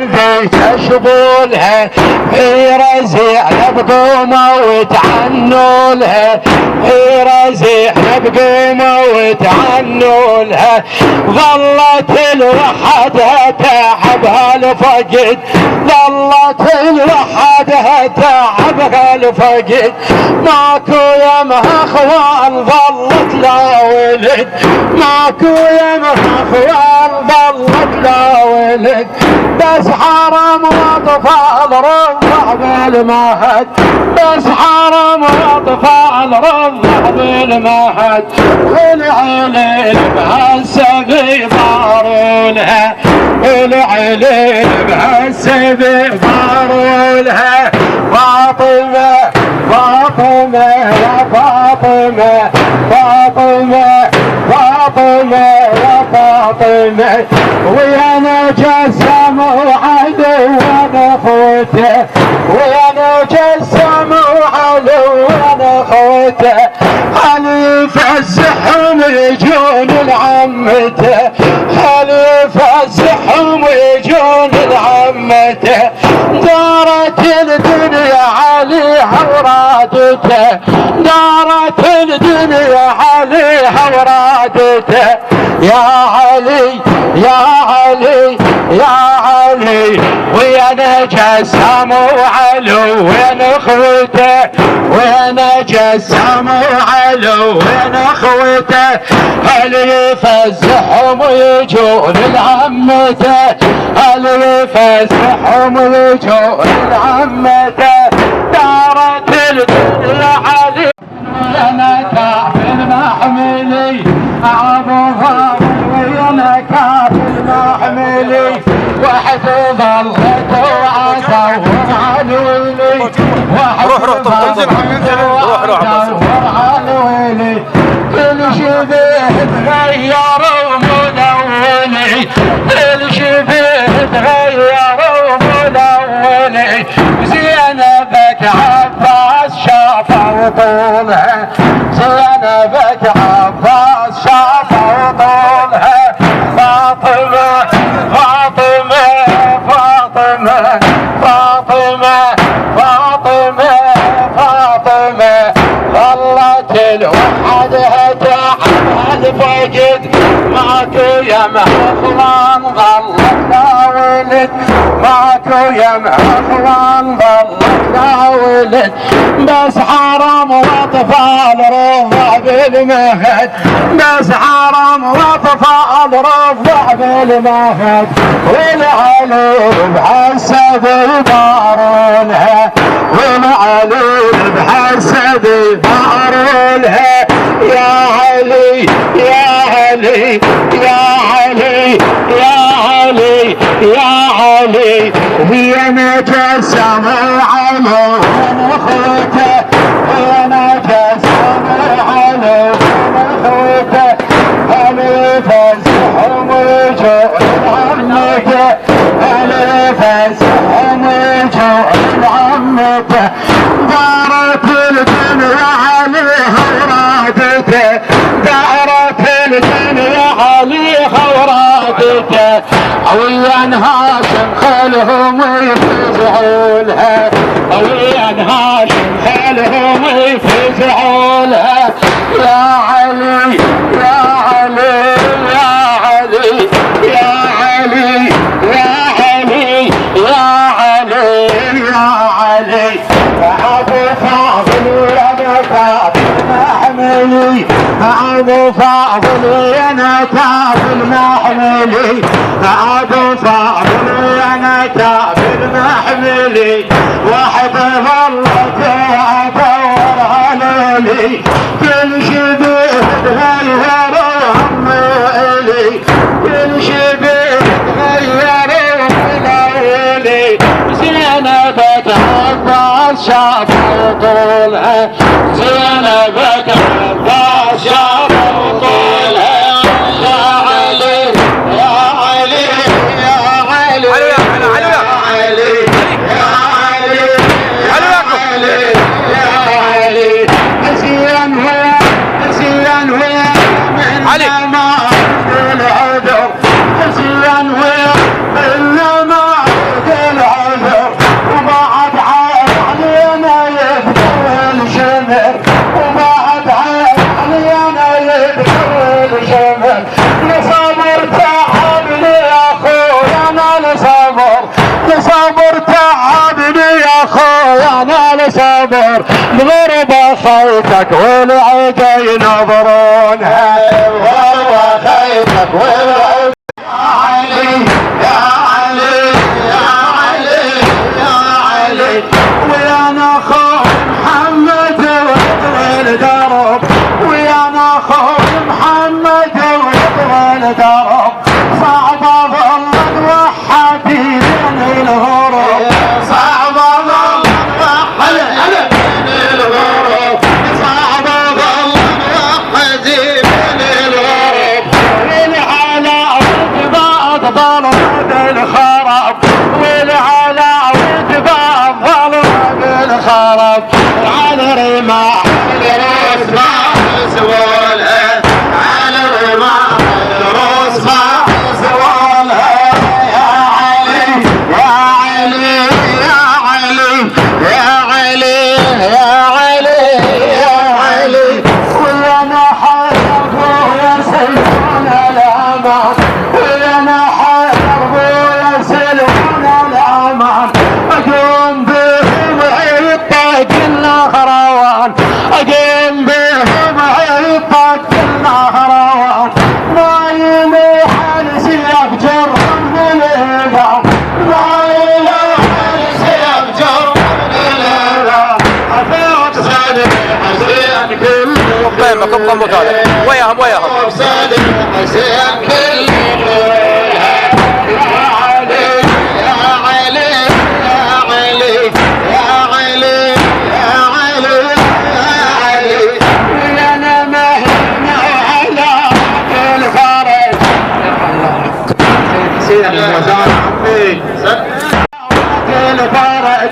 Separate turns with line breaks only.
ذي تشبولها في رزيع بقومه وتعنوا لها في رزيع بقومه وتعنوا لها ظلت الوحدة تعبها الفقد ظلت الوحدة تعبها الفقد ماكو يمها اخوان ظلت لا ولد ماكو يمها اخوان ظلت لا ولد بس حرم واطفال رضع بالمهد بس حرم واطفال رضع بالمهد والعليل بهالسبي ضارولها والعليل بهالسبي ضارولها فاطمة فاطمة يا فاطمة فاطمة فاطمة يا فاطمة ويا نجسم وعدو اخوته ويا نجسم وعدو اخوته خليفة الزحم يجون لعمته خليفة الزحم يجون لعمته دارت الدنيا عليها ورادته دارت الدنيا عليها ورادته يا علي يا علي يا علي ويا نجسم وعلو وين اخوته وين نجسم وعلو وين اخوته خليفة الزحم يجون لعمته خليفة الزحم يجون لعمته دارت الدنيا علي وانا كافل محملي ابو فاضل وانا كافل محملي واحد ظلت وعصور علولي
روح
علولي كل شبيه تغير وملوني كل شبيه تغير وملوني زينبك عباس شافه وطولها زينبك عباس شافه وطولها فاطمة فاطمة فاطمة فاطمة فاطمة فاطمة ظلت الوحدة تعبها الفقد ماكو يمها اخوان ظلت لا ولد ماكو يمها اخوان ظلت لا ولد بس حرم واطفال رضع بالمهد بس حرم واطفال رضع بالمهد والعليل بحسب بارونها والعليل بحسب بارونها يا علي يا علي يا علي يا علي يا علي ويا نجسم علو اخوته ويا نجسم علو اخوته خليفة الزحم يجون عمته خليفة الزحم يجون عمته دارت الدنيا عليها ورادته دارت الدنيا عليها ورادته ويا هاشم خلهم يفزعولها ويا هاشم خلهم يفزعولها يا علي يا علي يا علي يا علي يا علي يا علي يا علي ابو فاضل يا كافل محملي ابو فاضل يا كافل محملي ابو فاضل يا كافل محملي واحد ظلت ادور علي كل شبيه تغير هم الي كل شبيه تغير الي زينبك عباس شافه طولها زينبك عباس شافه طولها يا علي يا علي يا علي يا علي يا علي يا علي زين ويا زين ويا من ما العذر زين ويا إنما الصبر تعبني يا خويا انا الصبر الغربة خيتك والعيد ينظرونها الغربة خيتك والعيد يا علي يا علي يا علي يا علي ويانا خوي محمد ويطوي الدرب ويانا خوي محمد ويطوي الدرب صعب ظل نوحد بين الهرب صعب ظل نوحد بين الهرب صعب ظل نوحد بين الهرب والعلا وتبعض ضرب الخرب والعلا وتبعض ضرب الخرب على رماح الراس ما سوالها على رماح الراس ما سوالها يا علي يا علي يا علي يا علي يا علي يا علي ويانا حرب ويرسلون الامان ويانا حرب ويرسلون الامان اقوم بهم عيطك النهروان اقوم بهم عيطك النهروان ما يلوح السيف جر من الهام ما يلوح السيف جر من الهام افوت صدق حسين كل
وياهم
صدق حسين كل يا علي يا علي يا علي يا علي يا علي يا علي ويانا مهنا على الفرج سيدي المزار عمي الفرج